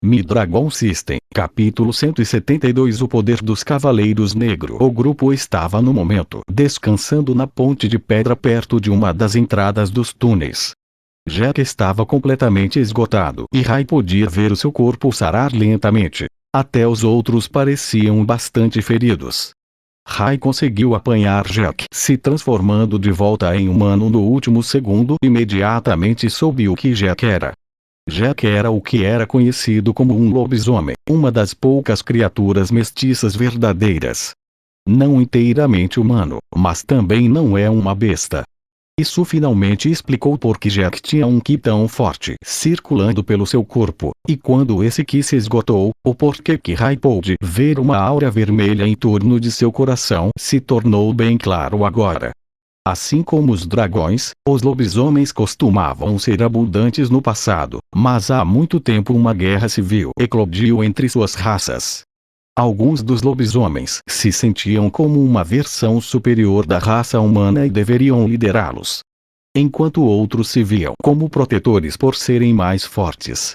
Mi-Dragon System, capítulo 172. O poder dos Cavaleiros Negro. O grupo estava no momento descansando na ponte de pedra perto de uma das entradas dos túneis. Jack estava completamente esgotado e Rai podia ver o seu corpo sarar lentamente. Até os outros pareciam bastante feridos. Rai conseguiu apanhar Jack, se transformando de volta em humano no último segundo. Imediatamente soube o que Jack era. Jack era o que era conhecido como um lobisomem, uma das poucas criaturas mestiças verdadeiras. Não inteiramente humano, mas também não é uma besta. Isso finalmente explicou por que Jack tinha um ki tão forte circulando pelo seu corpo, e quando esse ki se esgotou, o porquê que Rai pôde ver uma aura vermelha em torno de seu coração se tornou bem claro agora. Assim como os dragões, os lobisomens costumavam ser abundantes no passado, mas há muito tempo uma guerra civil eclodiu entre suas raças. Alguns dos lobisomens se sentiam como uma versão superior da raça humana e deveriam liderá-los, enquanto outros se viam como protetores por serem mais fortes.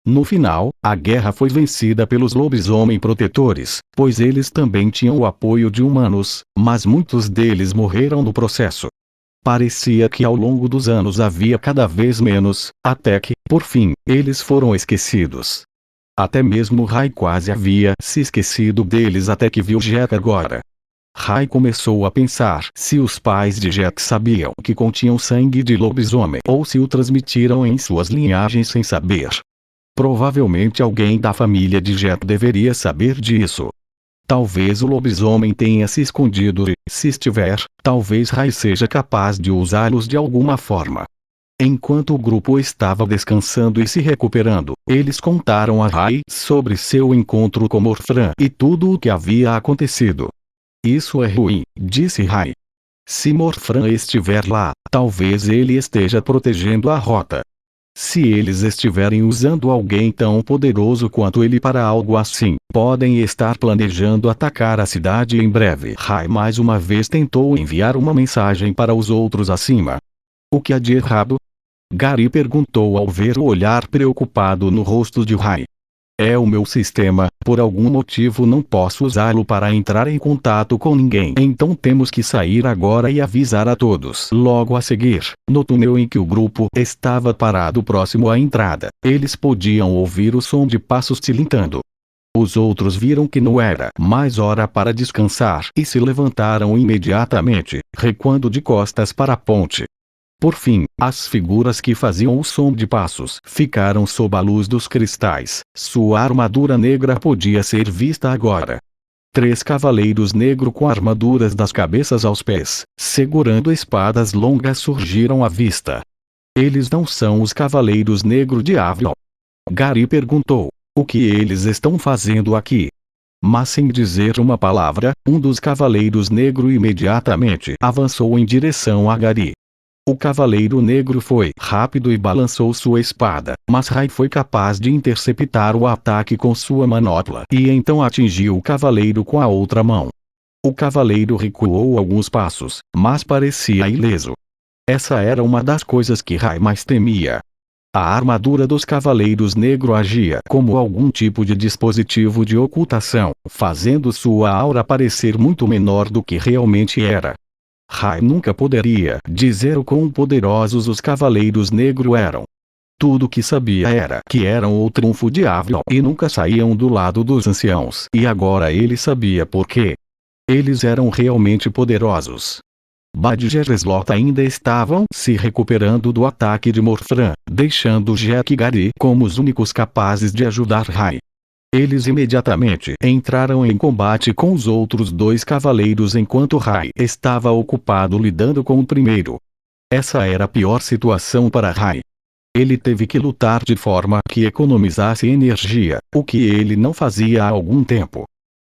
No final, a guerra foi vencida pelos lobisomem protetores, pois eles também tinham o apoio de humanos, mas muitos deles morreram no processo. Parecia que ao longo dos anos havia cada vez menos, até que, por fim, eles foram esquecidos. Até mesmo Rai quase havia se esquecido deles até que viu Jack agora. Rai começou a pensar se os pais de Jack sabiam que continham sangue de lobisomem ou se o transmitiram em suas linhagens sem saber. Provavelmente alguém da família de Jack deveria saber disso. Talvez o lobisomem tenha se escondido e, se estiver, talvez Rai seja capaz de usá-los de alguma forma. Enquanto o grupo estava descansando e se recuperando, eles contaram a Rai sobre seu encontro com Morfran e tudo o que havia acontecido. Isso é ruim, disse Rai. Se Morfran estiver lá, talvez ele esteja protegendo a rota. Se eles estiverem usando alguém tão poderoso quanto ele para algo assim, podem estar planejando atacar a cidade em breve. Rai mais uma vez tentou enviar uma mensagem para os outros acima. O que há de errado? Gary perguntou ao ver o olhar preocupado no rosto de Rai. É o meu sistema, por algum motivo não posso usá-lo para entrar em contato com ninguém. Então temos que sair agora e avisar a todos. Logo a seguir, no túnel em que o grupo estava parado próximo à entrada, eles podiam ouvir o som de passos tilintando. Os outros viram que não era mais hora para descansar e se levantaram imediatamente, recuando de costas para a ponte. Por fim, as figuras que faziam o som de passos ficaram sob a luz dos cristais. Sua armadura negra podia ser vista agora. 3 cavaleiros negros com armaduras das cabeças aos pés, segurando espadas longas surgiram à vista. Eles não são os cavaleiros negros de Avion? Gary perguntou. O que eles estão fazendo aqui? Mas sem dizer uma palavra, um dos cavaleiros negros imediatamente avançou em direção a Gary. O cavaleiro negro foi rápido e balançou sua espada, mas Rai foi capaz de interceptar o ataque com sua manopla e então atingiu o cavaleiro com a outra mão. O cavaleiro recuou alguns passos, mas parecia ileso. Essa era uma das coisas que Rai mais temia. A armadura dos cavaleiros negros agia como algum tipo de dispositivo de ocultação, fazendo sua aura parecer muito menor do que realmente era. Rai nunca poderia dizer o quão poderosos os cavaleiros negros eram. Tudo que sabia era que eram o trunfo de Avion e nunca saíam do lado dos anciãos. E agora ele sabia por quê. Eles eram realmente poderosos. Badger e Slot ainda estavam se recuperando do ataque de Morfran, deixando Jack e Gary como os únicos capazes de ajudar Rai. Eles imediatamente entraram em combate com os outros 2 cavaleiros enquanto Rai estava ocupado lidando com o primeiro. Essa era a pior situação para Rai. Ele teve que lutar de forma que economizasse energia, o que ele não fazia há algum tempo.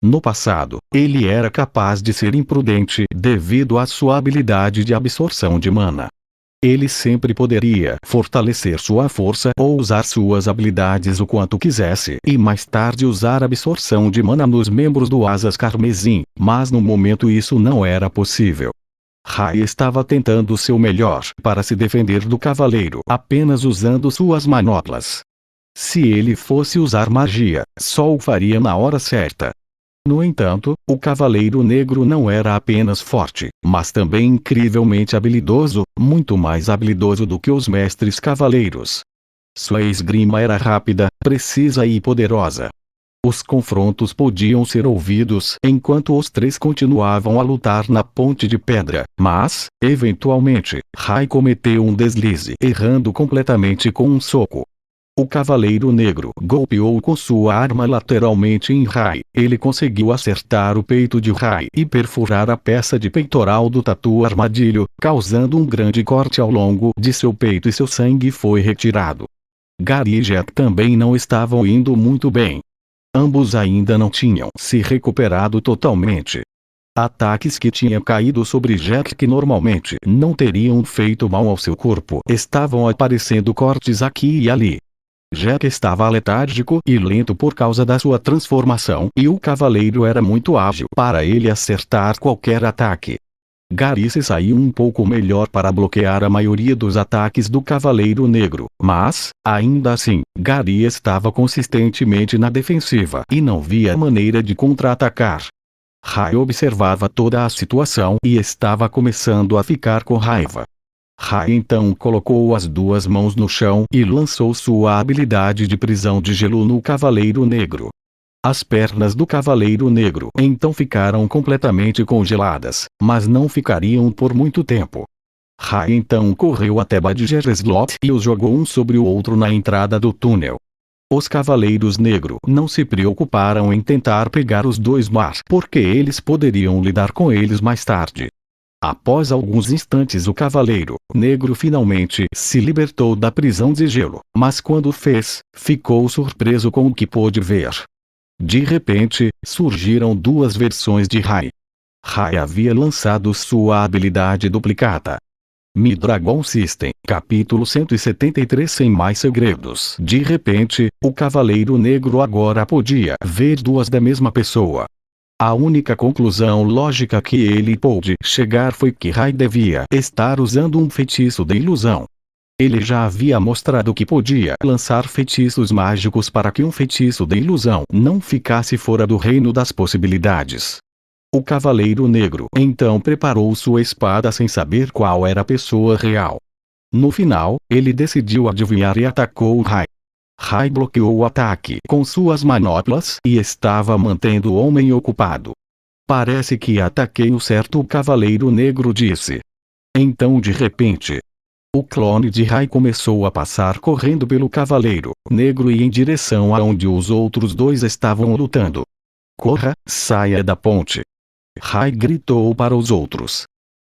No passado, ele era capaz de ser imprudente devido à sua habilidade de absorção de mana. Ele sempre poderia fortalecer sua força ou usar suas habilidades o quanto quisesse e mais tarde usar absorção de mana nos membros do Asas Carmesim, mas no momento isso não era possível. Rai estava tentando seu melhor para se defender do cavaleiro apenas usando suas manoplas. Se ele fosse usar magia, só o faria na hora certa. No entanto, o Cavaleiro Negro não era apenas forte, mas também incrivelmente habilidoso, muito mais habilidoso do que os mestres cavaleiros. Sua esgrima era rápida, precisa e poderosa. Os confrontos podiam ser ouvidos enquanto os três continuavam a lutar na ponte de pedra, mas, eventualmente, Rai cometeu um deslize, errando completamente com um soco. O Cavaleiro Negro golpeou com sua arma lateralmente em Rai. Ele conseguiu acertar o peito de Rai e perfurar a peça de peitoral do tatu armadilho, causando um grande corte ao longo de seu peito e seu sangue foi retirado. Gary e Jack também não estavam indo muito bem. Ambos ainda não tinham se recuperado totalmente. Ataques que tinham caído sobre Jack que normalmente não teriam feito mal ao seu corpo estavam aparecendo cortes aqui e ali. Jack estava letárgico e lento por causa da sua transformação e o cavaleiro era muito ágil para ele acertar qualquer ataque. Gary se saiu um pouco melhor para bloquear a maioria dos ataques do Cavaleiro Negro, mas, ainda assim, Gary estava consistentemente na defensiva e não via maneira de contra-atacar. Rai observava toda a situação e estava começando a ficar com raiva. Rai então colocou as duas mãos no chão e lançou sua habilidade de prisão de gelo no Cavaleiro Negro. As pernas do Cavaleiro Negro então ficaram completamente congeladas, mas não ficariam por muito tempo. Rai então correu até Badger Slot e os jogou um sobre o outro na entrada do túnel. Os Cavaleiros Negro não se preocuparam em tentar pegar os dois mas porque eles poderiam lidar com eles mais tarde. Após alguns instantes o Cavaleiro Negro finalmente se libertou da prisão de gelo, mas quando fez, ficou surpreso com o que pôde ver. De repente, surgiram duas versões de Rai. Rai havia lançado sua habilidade duplicata. Mi-Dragon System, capítulo 173 Sem mais segredos. De repente, o Cavaleiro Negro agora podia ver duas da mesma pessoa. A única conclusão lógica que ele pôde chegar foi que Rai devia estar usando um feitiço de ilusão. Ele já havia mostrado que podia lançar feitiços mágicos para que um feitiço de ilusão não ficasse fora do reino das possibilidades. O Cavaleiro Negro então preparou sua espada sem saber qual era a pessoa real. No final, ele decidiu adivinhar e atacou Rai. Rai bloqueou o ataque com suas manoplas e estava mantendo o homem ocupado. Parece que ataquei o certo, o Cavaleiro Negro disse. Então de repente, o clone de Rai começou a passar correndo pelo Cavaleiro Negro e em direção aonde os outros dois estavam lutando. Corra, saia da ponte! Rai gritou para os outros.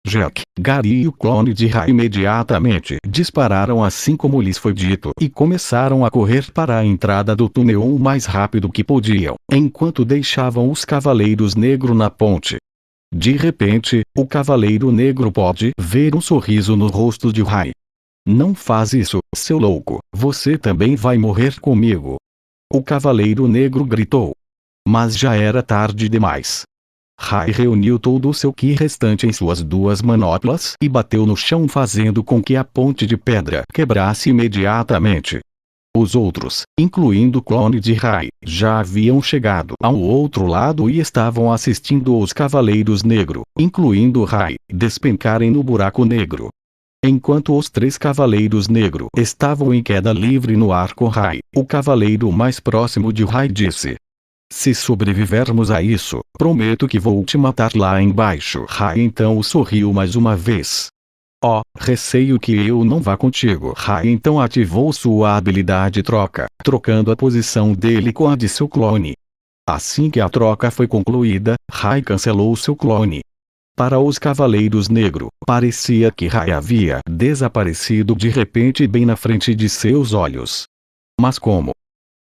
Jack, Gary e o clone de Rai imediatamente dispararam assim como lhes foi dito e começaram a correr para a entrada do túnel o mais rápido que podiam, enquanto deixavam os Cavaleiros Negro na ponte. De repente, o Cavaleiro Negro pôde ver um sorriso no rosto de Rai. Não faz isso, seu louco, você também vai morrer comigo. O Cavaleiro Negro gritou. Mas já era tarde demais. Rai reuniu todo o seu ki restante em suas duas manoplas e bateu no chão fazendo com que a ponte de pedra quebrasse imediatamente. Os outros, incluindo o clone de Rai, já haviam chegado ao outro lado e estavam assistindo os Cavaleiros Negro, incluindo Rai, despencarem no buraco negro. Enquanto os três Cavaleiros Negro estavam em queda livre no ar com Rai, o cavaleiro mais próximo de Rai disse: se sobrevivermos a isso, prometo que vou te matar lá embaixo. Rai então sorriu mais uma vez. Oh, receio que eu não vá contigo. Rai então ativou sua habilidade troca, trocando a posição dele com a de seu clone. Assim que a troca foi concluída, Rai cancelou seu clone. Para os Cavaleiros Negro, parecia que Rai havia desaparecido de repente bem na frente de seus olhos. Mas como?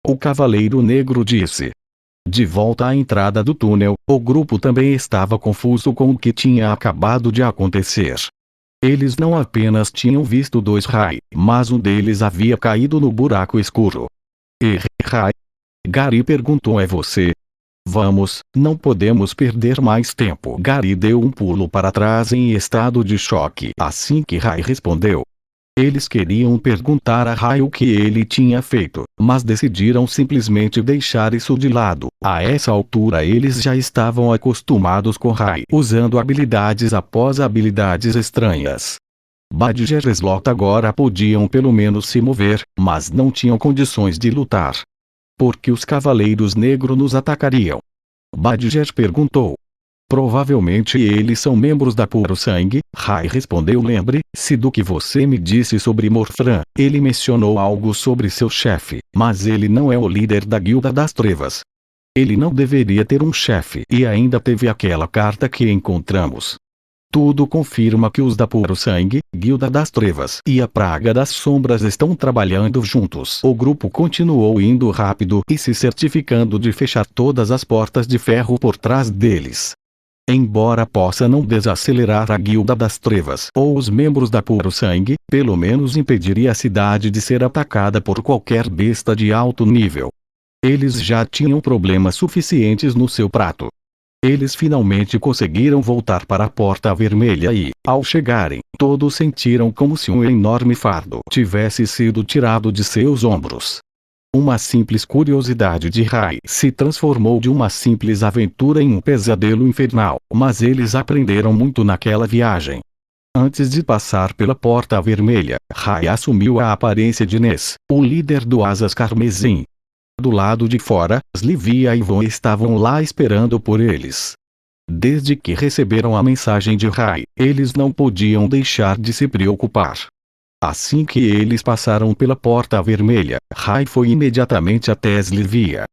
O Cavaleiro Negro disse. De volta à entrada do túnel, o grupo também estava confuso com o que tinha acabado de acontecer. Eles não apenas tinham visto dois Rai, mas um deles havia caído no buraco escuro. E Rai? Gary perguntou: é você? Vamos, não podemos perder mais tempo. Gary deu um pulo para trás em estado de choque assim que Rai respondeu. Eles queriam perguntar a Rai o que ele tinha feito, mas decidiram simplesmente deixar isso de lado. A essa altura eles já estavam acostumados com Rai usando habilidades após habilidades estranhas. Badger e Slot agora podiam pelo menos se mover, mas não tinham condições de lutar. Por que os Cavaleiros Negros nos atacariam? Badger perguntou. Provavelmente eles são membros da Puro Sangue, Rai respondeu. Lembre-se do que você me disse sobre Morfran. Ele mencionou algo sobre seu chefe, mas ele não é o líder da Guilda das Trevas. Ele não deveria ter um chefe. E ainda teve aquela carta que encontramos. Tudo confirma que os da Puro Sangue, Guilda das Trevas e a Praga das Sombras estão trabalhando juntos. O grupo continuou indo rápido e se certificando de fechar todas as portas de ferro por trás deles. Embora possa não desacelerar a Guilda das Trevas ou os membros da Puro Sangue, pelo menos impediria a cidade de ser atacada por qualquer besta de alto nível. Eles já tinham problemas suficientes no seu prato. Eles finalmente conseguiram voltar para a Porta Vermelha e, ao chegarem, todos sentiram como se um enorme fardo tivesse sido tirado de seus ombros. Uma simples curiosidade de Rai se transformou de uma simples aventura em um pesadelo infernal, mas eles aprenderam muito naquela viagem. Antes de passar pela Porta Vermelha, Rai assumiu a aparência de Ness, o líder do Asas Carmesim. Do lado de fora, Slivia e Von estavam lá esperando por eles. Desde que receberam a mensagem de Rai, eles não podiam deixar de se preocupar. Assim que eles passaram pela Porta Vermelha, Rai foi imediatamente até Slivia.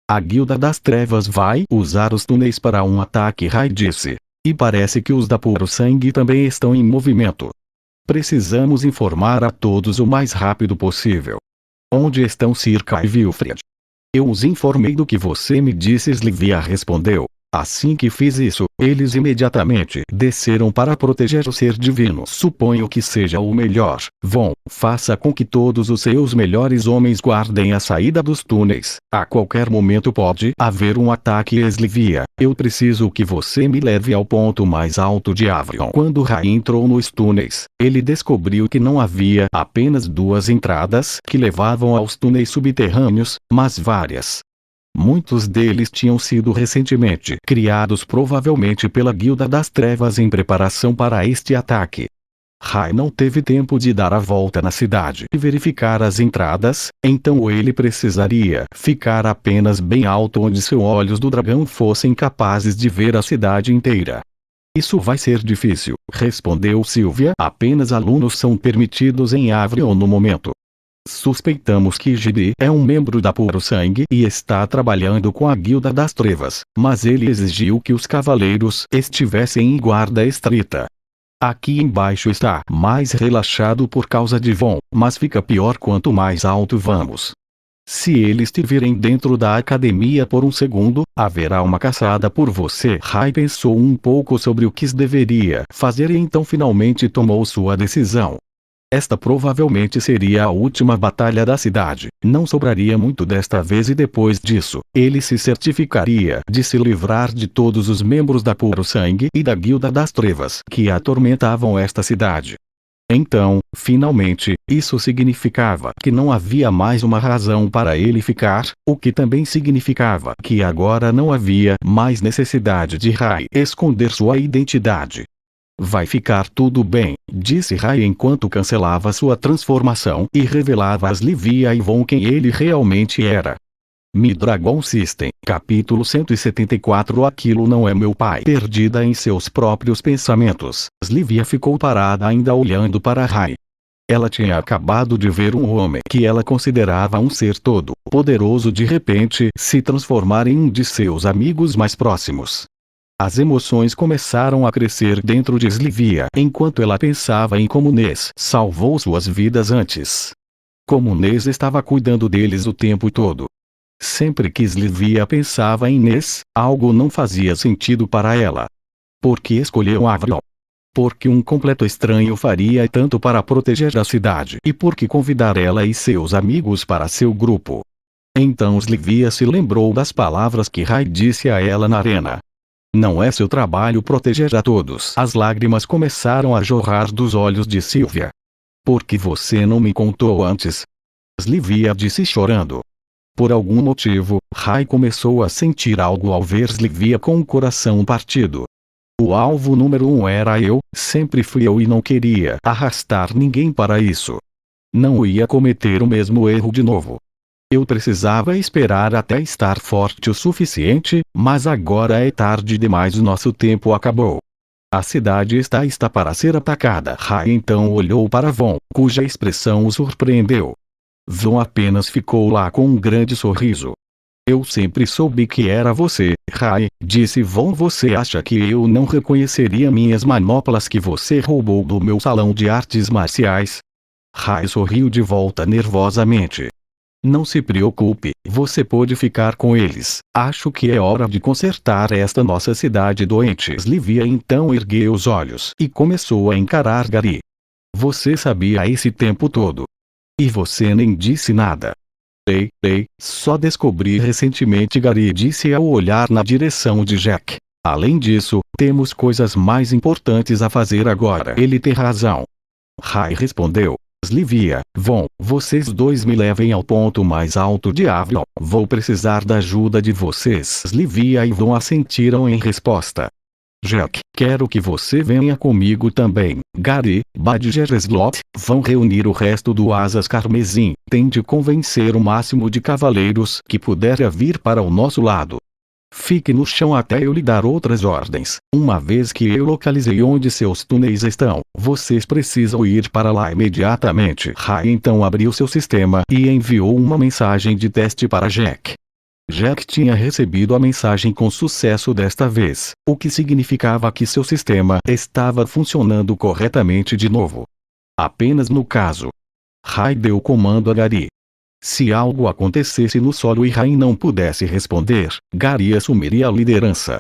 A Guilda das Trevas vai usar os túneis para um ataque, Rai disse. E parece que os da Puro Sangue também estão em movimento. Precisamos informar a todos o mais rápido possível. Onde estão Circa e Wilfred? Eu os informei do que você me disse, Slivia respondeu. Assim que fiz isso, eles imediatamente desceram para proteger o ser divino. Suponho que seja o melhor. Von, faça com que todos os seus melhores homens guardem a saída dos túneis. A qualquer momento pode haver um ataque. Slivia, eu preciso que você me leve ao ponto mais alto de Avrion. Quando Rai entrou nos túneis, ele descobriu que não havia apenas duas entradas que levavam aos túneis subterrâneos, mas várias. Muitos deles tinham sido recentemente criados provavelmente pela Guilda das Trevas em preparação para este ataque. Rai não teve tempo de dar a volta na cidade e verificar as entradas, então ele precisaria ficar apenas bem alto onde seus olhos do dragão fossem capazes de ver a cidade inteira. Isso vai ser difícil, respondeu Sylvia. Apenas alunos são permitidos em Avrion no momento. Suspeitamos que Gibi é um membro da Puro Sangue e está trabalhando com a Guilda das Trevas, mas ele exigiu que os cavaleiros estivessem em guarda estrita. Aqui embaixo está mais relaxado por causa de Von, mas fica pior quanto mais alto vamos. Se eles te virem dentro da academia por um segundo, haverá uma caçada por você. Rai pensou um pouco sobre o que deveria fazer e então finalmente tomou sua decisão. Esta provavelmente seria a última batalha da cidade. Não sobraria muito desta vez e depois disso, ele se certificaria de se livrar de todos os membros da Puro Sangue e da Guilda das Trevas que atormentavam esta cidade. Então, finalmente, isso significava que não havia mais uma razão para ele ficar, o que também significava que agora não havia mais necessidade de Rai esconder sua identidade. Vai ficar tudo bem, disse Rai enquanto cancelava sua transformação e revelava a Slivia e Von quem ele realmente era. Mi-Dragon System, capítulo 174. Aquilo não é meu pai. Perdida em seus próprios pensamentos, Slivia ficou parada ainda olhando para Rai. Ela tinha acabado de ver um homem que ela considerava um ser todo poderoso de repente se transformar em um de seus amigos mais próximos. As emoções começaram a crescer dentro de Slivia enquanto ela pensava em como Ness salvou suas vidas antes. Como Ness estava cuidando deles o tempo todo. Sempre que Slivia pensava em Ness, algo não fazia sentido para ela. Por que escolheu Avrion? Porque um completo estranho faria tanto para proteger a cidade e por que convidar ela e seus amigos para seu grupo? Então Slivia se lembrou das palavras que Rai disse a ela na arena. Não é seu trabalho proteger a todos. As lágrimas começaram a jorrar dos olhos de Sylvia. Por que você não me contou antes? Slivia disse chorando. Por algum motivo, Rai começou a sentir algo ao ver Slivia com o coração partido. O alvo número 1 era eu, sempre fui eu e não queria arrastar ninguém para isso. Não ia cometer o mesmo erro de novo. Eu precisava esperar até estar forte o suficiente, mas agora é tarde demais, o nosso tempo acabou. A cidade está para ser atacada. Rai então olhou para Von, cuja expressão o surpreendeu. Von apenas ficou lá com um grande sorriso. Eu sempre soube que era você, Rai, disse Von. Você acha que eu não reconheceria minhas manoplas que você roubou do meu salão de artes marciais? Rai sorriu de volta nervosamente. Não se preocupe, você pode ficar com eles. Acho que é hora de consertar esta nossa cidade doente. Slivia então ergueu os olhos e começou a encarar Gary. Você sabia esse tempo todo. E você nem disse nada. Ei, só descobri recentemente, Gary disse ao olhar na direção de Jack. Além disso, temos coisas mais importantes a fazer agora. Ele tem razão. Rai respondeu. Slivia, Von, vocês dois me levem ao ponto mais alto de Avalon. Vou precisar da ajuda de vocês. Slivia e Von assentiram em resposta. Jack, quero que você venha comigo também. Gary, Badger e Slot vão reunir o resto do Asas Carmesim. Tente convencer o máximo de cavaleiros que puder a vir para o nosso lado. Fique no chão até eu lhe dar outras ordens. Uma vez que eu localizei onde seus túneis estão, vocês precisam ir para lá imediatamente. Rai então abriu seu sistema e enviou uma mensagem de teste para Jack. Jack tinha recebido a mensagem com sucesso desta vez, o que significava que seu sistema estava funcionando corretamente de novo. Apenas no caso. Rai deu comando a Gary. Se algo acontecesse no solo e Rai não pudesse responder, Gary assumiria a liderança.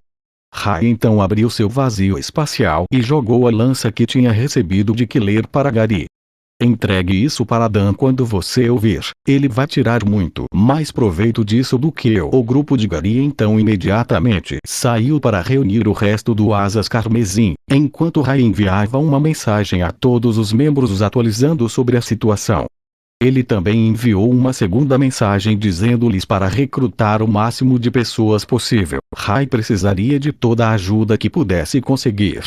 Rai então abriu seu vazio espacial e jogou a lança que tinha recebido de Killer para Gary. Entregue isso para Dan quando você ouvir. Ele vai tirar muito mais proveito disso do que eu. O grupo de Gary então imediatamente saiu para reunir o resto do Asas Carmesim, enquanto Rai enviava uma mensagem a todos os membros atualizando sobre a situação. Ele também enviou uma segunda mensagem dizendo-lhes para recrutar o máximo de pessoas possível. Rai precisaria de toda a ajuda que pudesse conseguir.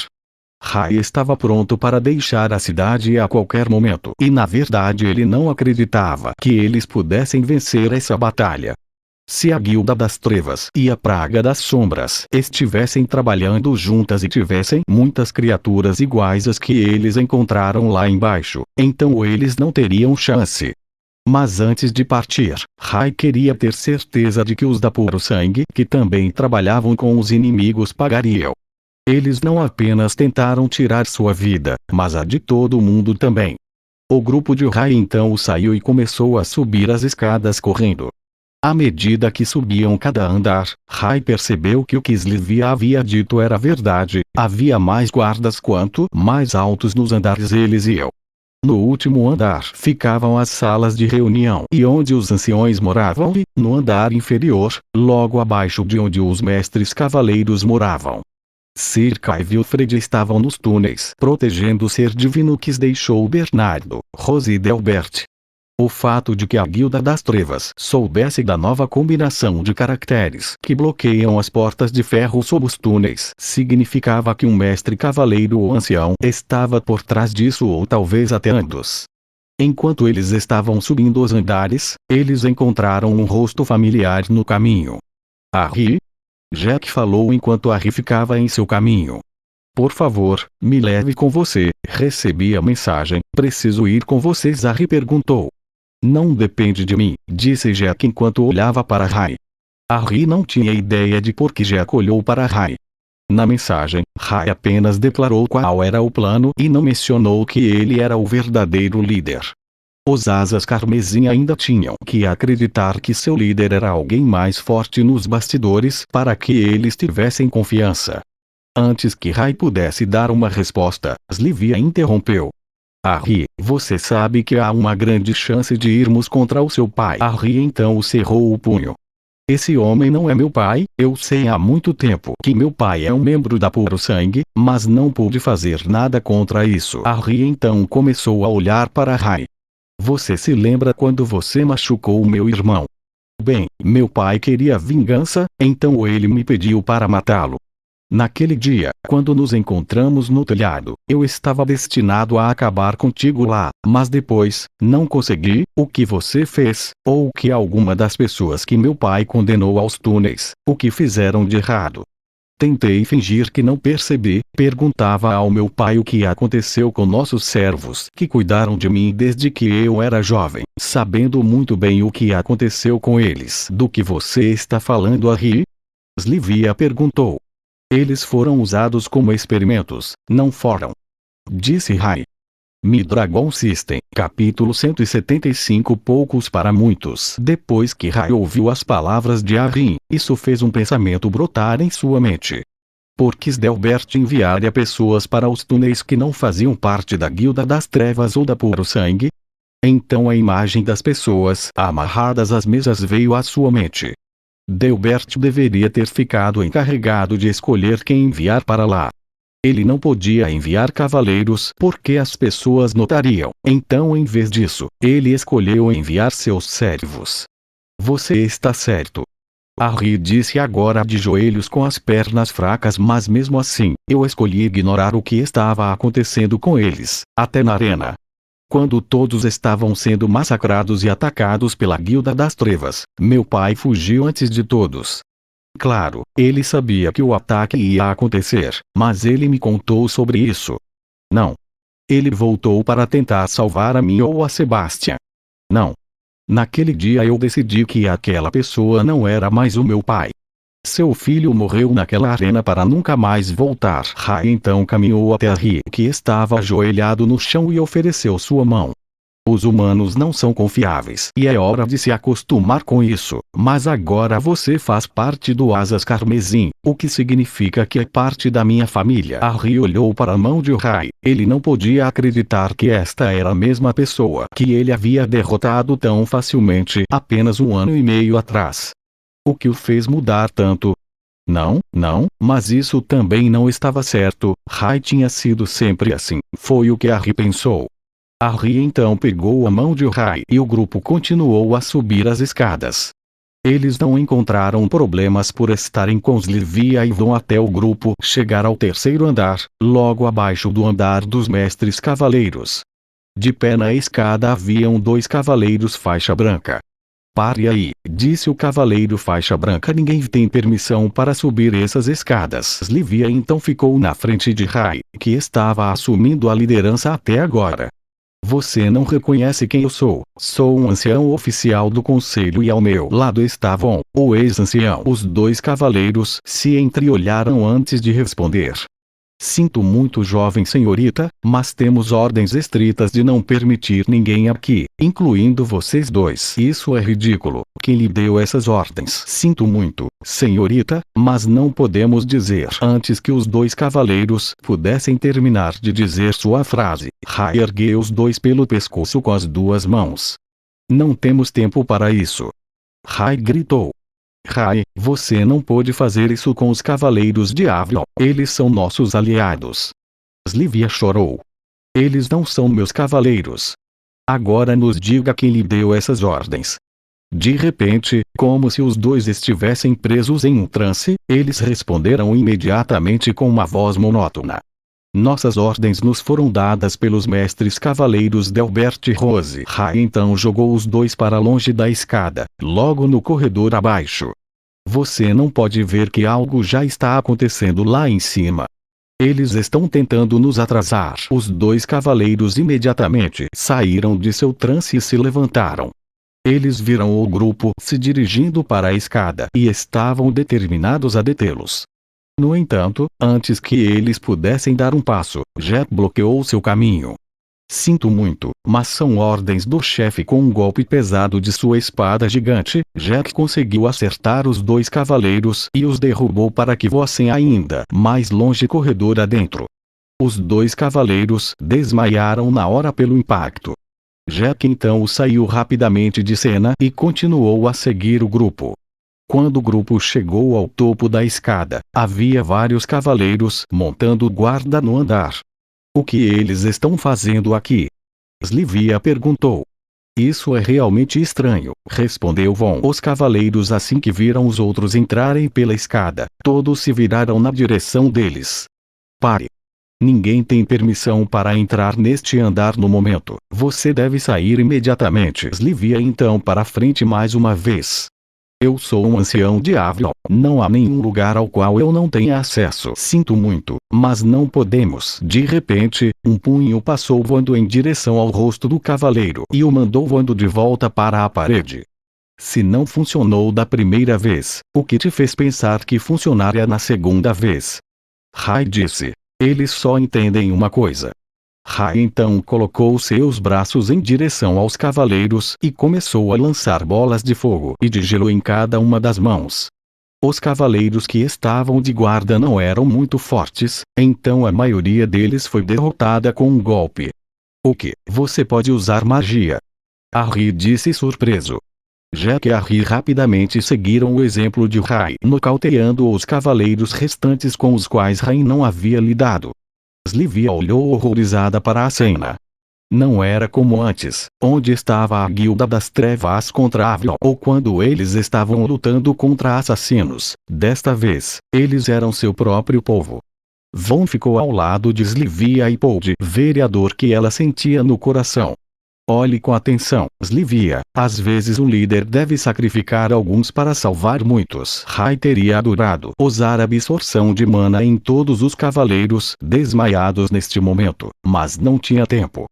Rai estava pronto para deixar a cidade a qualquer momento, e na verdade ele não acreditava que eles pudessem vencer essa batalha. Se a Guilda das Trevas e a Praga das Sombras estivessem trabalhando juntas e tivessem muitas criaturas iguais às que eles encontraram lá embaixo, então eles não teriam chance. Mas antes de partir, Rai queria ter certeza de que os da Puro Sangue, que também trabalhavam com os inimigos, pagariam. Eles não apenas tentaram tirar sua vida, mas a de todo mundo também. O grupo de Rai então saiu e começou a subir as escadas correndo. À medida que subiam cada andar, Rai percebeu que o que Slivia havia dito era verdade. Havia mais guardas quanto mais altos nos andares eles iam. No último andar ficavam as salas de reunião e onde os anciões moravam e, no andar inferior, logo abaixo de onde os mestres cavaleiros moravam. Circa e Wilfred estavam nos túneis protegendo o ser divino que deixou Bernardo, Rose e Delbert. O fato de que a Guilda das Trevas soubesse da nova combinação de caracteres que bloqueiam as portas de ferro sob os túneis significava que um mestre cavaleiro ou ancião estava por trás disso, ou talvez até ambos. Enquanto eles estavam subindo os andares, eles encontraram um rosto familiar no caminho. Harry? Jack falou enquanto Harry ficava em seu caminho. Por favor, me leve com você. Recebi a mensagem. Preciso ir com vocês, Harry perguntou. Não depende de mim, disse Jack enquanto olhava para Rai. Harry não tinha ideia de por que Jack olhou para Rai. Na mensagem, Rai apenas declarou qual era o plano e não mencionou que ele era o verdadeiro líder. Os Asas Carmesim ainda tinham que acreditar que seu líder era alguém mais forte nos bastidores para que eles tivessem confiança. Antes que Rai pudesse dar uma resposta, Slivia interrompeu. Harry, você sabe que há uma grande chance de irmos contra o seu pai. Harry então cerrou o punho. Esse homem não é meu pai. Eu sei há muito tempo que meu pai é um membro da Puro Sangue, mas não pude fazer nada contra isso. Harry então começou a olhar para Rai. Você se lembra quando você machucou o meu irmão? Bem, meu pai queria vingança, então ele me pediu para matá-lo. Naquele dia, quando nos encontramos no telhado, eu estava destinado a acabar contigo lá, mas depois, não consegui. O que você fez, ou o que alguma das pessoas que meu pai condenou aos túneis, o que fizeram de errado? Tentei fingir que não percebi, perguntava ao meu pai o que aconteceu com nossos servos que cuidaram de mim desde que eu era jovem, sabendo muito bem o que aconteceu com eles. Do que você está falando, Harry? Slivia perguntou. Eles foram usados como experimentos, não foram? Disse Rai. Mi-Dragon System, capítulo 175. Poucos para muitos. Depois que Rai ouviu as palavras de Arryn, isso fez um pensamento brotar em sua mente. Por que Delbert enviaria pessoas para os túneis que não faziam parte da Guilda das Trevas ou da Puro Sangue? Então a imagem das pessoas amarradas às mesas veio à sua mente. Delbert deveria ter ficado encarregado de escolher quem enviar para lá. Ele não podia enviar cavaleiros porque as pessoas notariam. Então, em vez disso, ele escolheu enviar seus servos. Você está certo. Harry disse agora de joelhos com as pernas fracas, mas mesmo assim, eu escolhi ignorar o que estava acontecendo com eles, até na arena. Quando todos estavam sendo massacrados e atacados pela Guilda das Trevas, meu pai fugiu antes de todos. Claro, ele sabia que o ataque ia acontecer, mas ele me contou sobre isso. Não. Ele voltou para tentar salvar a mim ou a Sebastian. Não. Naquele dia eu decidi que aquela pessoa não era mais o meu pai. Seu filho morreu naquela arena para nunca mais voltar. Rai então caminhou até Harry, que estava ajoelhado no chão, e ofereceu sua mão. Os humanos não são confiáveis e é hora de se acostumar com isso, mas agora você faz parte do Asas Carmesim, o que significa que é parte da minha família. Harry olhou para a mão de Rai. Ele não podia acreditar que esta era a mesma pessoa que ele havia derrotado tão facilmente apenas 1 ano e meio atrás. O que o fez mudar tanto? Não, mas isso também não estava certo. Rai tinha sido sempre assim, foi o que Harry pensou. Harry então pegou a mão de Rai e o grupo continuou a subir as escadas. Eles não encontraram problemas por estarem com Slivia e vão até o grupo chegar ao 3º andar, logo abaixo do andar dos mestres cavaleiros. De pé na escada haviam 2 cavaleiros faixa branca. Pare aí, disse o cavaleiro faixa branca. Ninguém tem permissão para subir essas escadas. Slivia então ficou na frente de Rai, que estava assumindo a liderança até agora. Você não reconhece quem eu sou? Sou um ancião oficial do conselho e ao meu lado estavam o ex-ancião. Os 2 cavaleiros se entreolharam antes de responder. Sinto muito, jovem senhorita, mas temos ordens estritas de não permitir ninguém aqui, incluindo vocês 2. Isso é ridículo. Quem lhe deu essas ordens? Sinto muito, senhorita, mas não podemos dizer. Antes que os 2 cavaleiros pudessem terminar de dizer sua frase, Rai ergueu os 2 pelo pescoço com as 2 mãos. Não temos tempo para isso. Rai gritou. Rai, você não pode fazer isso com os cavaleiros de Avion. Eles são nossos aliados. Slivia chorou. Eles não são meus cavaleiros. Agora nos diga quem lhe deu essas ordens. De repente, como se os 2 estivessem presos em um transe, eles responderam imediatamente com uma voz monótona. Nossas ordens nos foram dadas pelos mestres cavaleiros Delbert e Rose. Rai então jogou os 2 para longe da escada, logo no corredor abaixo. Você não pode ver que algo já está acontecendo lá em cima. Eles estão tentando nos atrasar. Os 2 cavaleiros imediatamente saíram de seu transe e se levantaram. Eles viram o grupo se dirigindo para a escada e estavam determinados a detê-los. No entanto, antes que eles pudessem dar um passo, Jack bloqueou seu caminho. Sinto muito, mas são ordens do chefe. Com um golpe pesado de sua espada gigante, Jack conseguiu acertar os 2 cavaleiros e os derrubou para que voassem ainda mais longe corredor adentro. Os 2 cavaleiros desmaiaram na hora pelo impacto. Jack então saiu rapidamente de cena e continuou a seguir o grupo. Quando o grupo chegou ao topo da escada, havia vários cavaleiros montando guarda no andar. O que eles estão fazendo aqui? Slivia perguntou. Isso é realmente estranho, respondeu Von. Os cavaleiros, assim que viram os outros entrarem pela escada, todos se viraram na direção deles. Pare! Ninguém tem permissão para entrar neste andar no momento. Você deve sair imediatamente. Slivia então para frente mais uma vez. Eu sou um ancião de Avion. Não há nenhum lugar ao qual eu não tenha acesso. Sinto muito, mas não podemos. De repente, um punho passou voando em direção ao rosto do cavaleiro e o mandou voando de volta para a parede. Se não funcionou da primeira vez, o que te fez pensar que funcionaria na segunda vez? Rai disse. Eles só entendem uma coisa. Rai então colocou seus braços em direção aos cavaleiros e começou a lançar bolas de fogo e de gelo em cada uma das mãos. Os cavaleiros que estavam de guarda não eram muito fortes, então a maioria deles foi derrotada com um golpe. O que? Você pode usar magia? Harry disse surpreso. Jack e Harry rapidamente seguiram o exemplo de Rai, nocauteando os cavaleiros restantes com os quais Rai não havia lidado. Slivia olhou horrorizada para a cena. Não era como antes, onde estava a Guilda das Trevas contra Avion ou quando eles estavam lutando contra assassinos. Desta vez, eles eram seu próprio povo. Von ficou ao lado de Slivia e pôde ver a dor que ela sentia no coração. Olhe com atenção, Slivia. Às vezes o líder deve sacrificar alguns para salvar muitos. Rai teria adorado usar a absorção de mana em todos os cavaleiros desmaiados neste momento, mas não tinha tempo.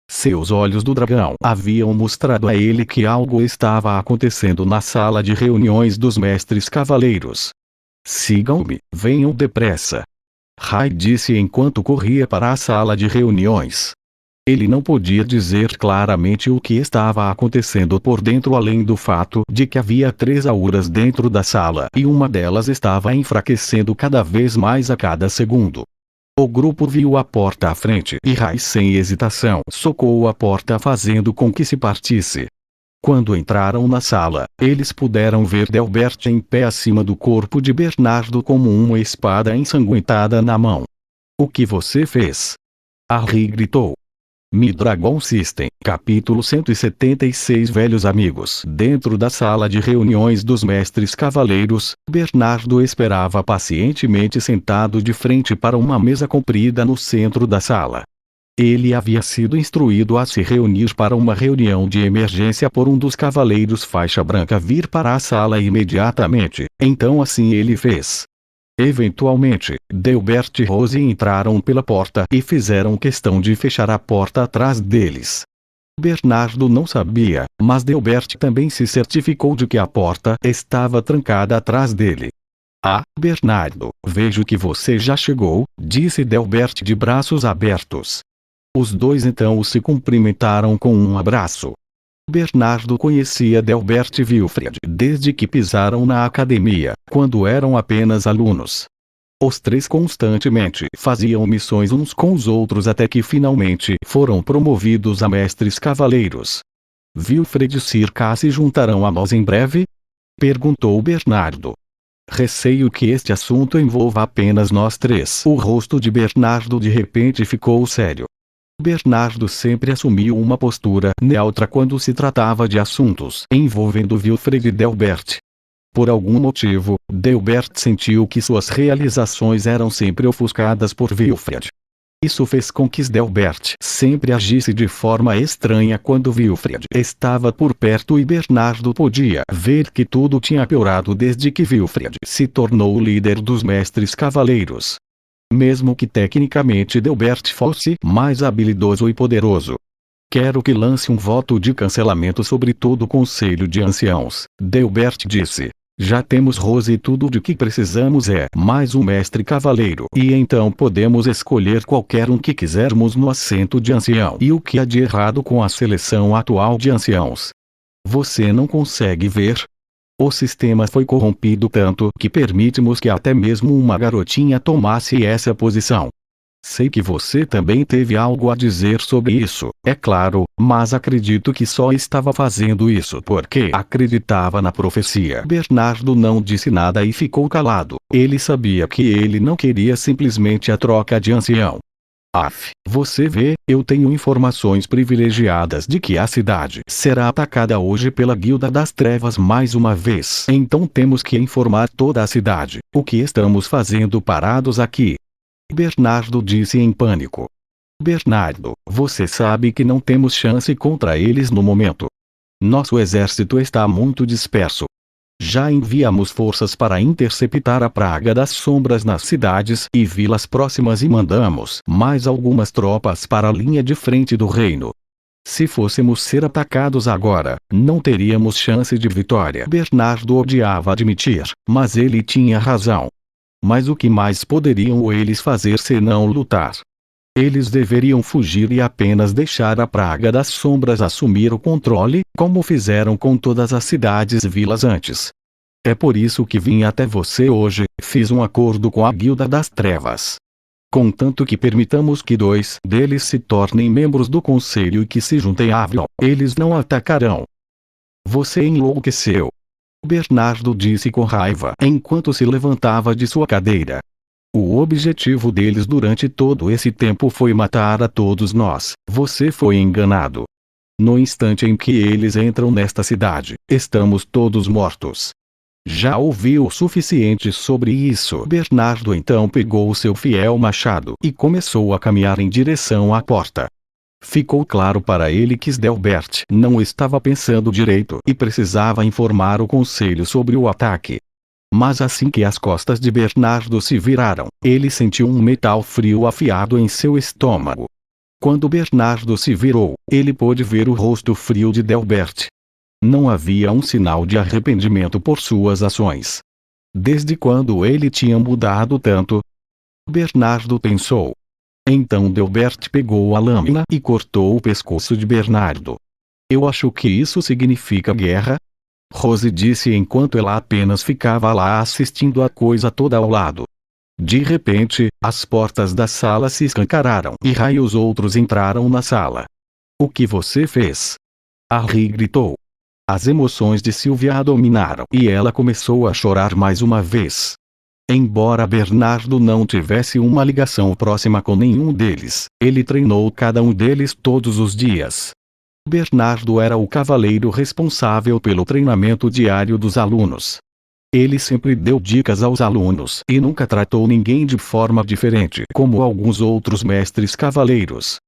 Seus olhos do dragão haviam mostrado a ele que algo estava acontecendo na sala de reuniões dos mestres cavaleiros. Sigam-me, venham depressa. Rai disse enquanto corria para a sala de reuniões. Ele não podia dizer claramente o que estava acontecendo por dentro além do fato de que havia 3 auras dentro da sala e uma delas estava enfraquecendo cada vez mais a cada segundo. O grupo viu a porta à frente e Rai sem hesitação socou a porta fazendo com que se partisse. Quando entraram na sala, eles puderam ver Delbert em pé acima do corpo de Bernardo como uma espada ensanguentada na mão. O que você fez? Harry gritou. Mi-Dragon System, capítulo 176. Velhos amigos. Dentro da sala de reuniões dos mestres cavaleiros, Bernardo esperava pacientemente sentado de frente para uma mesa comprida no centro da sala. Ele havia sido instruído a se reunir para uma reunião de emergência por um dos cavaleiros faixa branca vir para a sala imediatamente, então assim ele fez. Eventualmente, Delbert e Rose entraram pela porta e fizeram questão de fechar a porta atrás deles. Bernardo não sabia, mas Delbert também se certificou de que a porta estava trancada atrás dele. Ah, Bernardo, vejo que você já chegou, disse Delbert de braços abertos. Os dois então se cumprimentaram com um abraço. Bernardo conhecia Delbert e Wilfred desde que pisaram na academia, quando eram apenas alunos. Os 3 constantemente faziam missões uns com os outros até que finalmente foram promovidos a mestres cavaleiros. Wilfred e Circa se juntarão a nós em breve? Perguntou Bernardo. Receio que este assunto envolva apenas nós 3. O rosto de Bernardo de repente ficou sério. Bernardo sempre assumiu uma postura neutra quando se tratava de assuntos envolvendo Wilfred e Delbert. Por algum motivo, Delbert sentiu que suas realizações eram sempre ofuscadas por Wilfred. Isso fez com que Delbert sempre agisse de forma estranha quando Wilfred estava por perto e Bernardo podia ver que tudo tinha piorado desde que Wilfred se tornou o líder dos mestres cavaleiros. Mesmo que tecnicamente Delbert fosse mais habilidoso e poderoso. Quero que lance um voto de cancelamento sobre todo o Conselho de Anciãos, Delbert disse. Já temos Rose e tudo de que precisamos é mais um mestre cavaleiro e então podemos escolher qualquer um que quisermos no assento de ancião. E o que há de errado com a seleção atual de anciãos? Você não consegue ver? O sistema foi corrompido tanto que permitimos que até mesmo uma garotinha tomasse essa posição. Sei que você também teve algo a dizer sobre isso, é claro, mas acredito que só estava fazendo isso porque acreditava na profecia. Bernardo não disse nada e ficou calado. Ele sabia que ele não queria simplesmente a troca de ancião. Você vê, eu tenho informações privilegiadas de que a cidade será atacada hoje pela Guilda das Trevas mais uma vez. Então temos que informar toda a cidade. O que estamos fazendo parados aqui? Bernardo disse em pânico. Bernardo, você sabe que não temos chance contra eles no momento. Nosso exército está muito disperso. Já enviamos forças para interceptar a praga das sombras nas cidades e vilas próximas e mandamos mais algumas tropas para a linha de frente do reino. Se fôssemos ser atacados agora, não teríamos chance de vitória. Bernardo odiava admitir, mas ele tinha razão. Mas o que mais poderiam eles fazer senão lutar? Eles deveriam fugir e apenas deixar a praga das sombras assumir o controle, como fizeram com todas as cidades e vilas antes. É por isso que vim até você hoje, fiz um acordo com a Guilda das Trevas. Contanto que permitamos que 2 deles se tornem membros do Conselho e que se juntem a Avalon, eles não atacarão. Você enlouqueceu. Bernardo disse com raiva enquanto se levantava de sua cadeira. O objetivo deles durante todo esse tempo foi matar a todos nós. Você foi enganado. No instante em que eles entram nesta cidade, estamos todos mortos. Já ouviu o suficiente sobre isso? Bernardo então pegou o seu fiel machado e começou a caminhar em direção à porta. Ficou claro para ele que Sdelbert não estava pensando direito e precisava informar o conselho sobre o ataque. Mas assim que as costas de Bernardo se viraram, ele sentiu um metal frio afiado em seu estômago. Quando Bernardo se virou, ele pôde ver o rosto frio de Delbert. Não havia um sinal de arrependimento por suas ações. Desde quando ele tinha mudado tanto? Bernardo pensou. Então Delbert pegou a lâmina e cortou o pescoço de Bernardo. Eu acho que isso significa guerra? Rose disse enquanto ela apenas ficava lá assistindo a coisa toda ao lado. De repente, as portas da sala se escancararam e Rai e os outros entraram na sala. O que você fez? Harry gritou. As emoções de Sylvia a dominaram e ela começou a chorar mais uma vez. Embora Bernardo não tivesse uma ligação próxima com nenhum deles, ele treinou cada um deles todos os dias. Bernardo era o cavaleiro responsável pelo treinamento diário dos alunos. Ele sempre deu dicas aos alunos e nunca tratou ninguém de forma diferente como alguns outros mestres cavaleiros.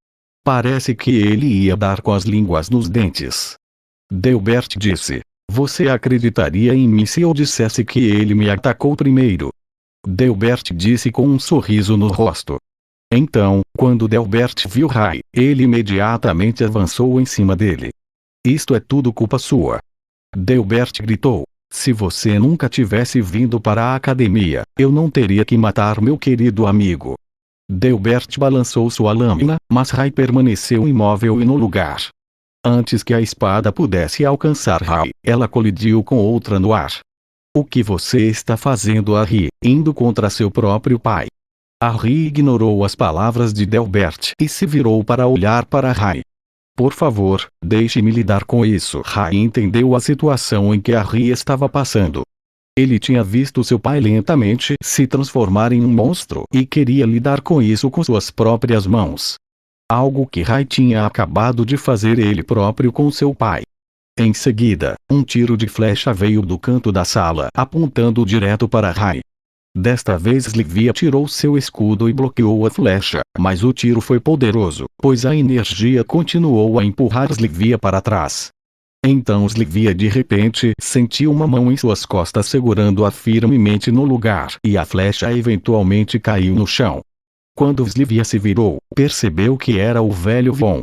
Parece que ele ia dar com as línguas nos dentes. Delbert disse. Você acreditaria em mim se eu dissesse que ele me atacou primeiro? Delbert disse com um sorriso no rosto. Então, quando Delbert viu Rai, ele imediatamente avançou em cima dele. Isto é tudo culpa sua. Delbert gritou. Se você nunca tivesse vindo para a academia, eu não teria que matar meu querido amigo. Delbert balançou sua lâmina, mas Rai permaneceu imóvel e no lugar. Antes que a espada pudesse alcançar Rai, ela colidiu com outra no ar. O que você está fazendo, Harry, indo contra seu próprio pai? Harry ignorou as palavras de Delbert e se virou para olhar para Rai. Por favor, deixe-me lidar com isso. Rai entendeu a situação em que Harry estava passando. Ele tinha visto seu pai lentamente se transformar em um monstro e queria lidar com isso com suas próprias mãos. Algo que Rai tinha acabado de fazer ele próprio com seu pai. Em seguida, um tiro de flecha veio do canto da sala apontando direto para Rai. Desta vez Slivia tirou seu escudo e bloqueou a flecha, mas o tiro foi poderoso, pois a energia continuou a empurrar Slivia para trás. Então Slivia de repente sentiu uma mão em suas costas segurando-a firmemente no lugar e a flecha eventualmente caiu no chão. Quando Slivia se virou, percebeu que era o velho Von.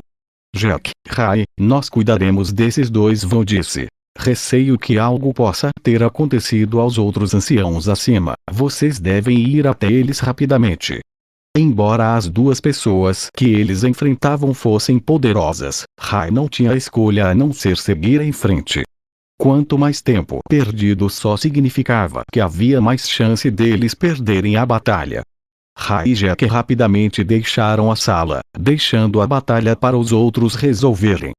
Jack, Rai, nós cuidaremos desses dois, Von disse. Receio que algo possa ter acontecido aos outros anciãos acima. Vocês devem ir até eles rapidamente. Embora as duas pessoas que eles enfrentavam fossem poderosas, Rai não tinha escolha a não ser seguir em frente. Quanto mais tempo perdido só significava que havia mais chance deles perderem a batalha. Rai e Jack rapidamente deixaram a sala, deixando a batalha para os outros resolverem.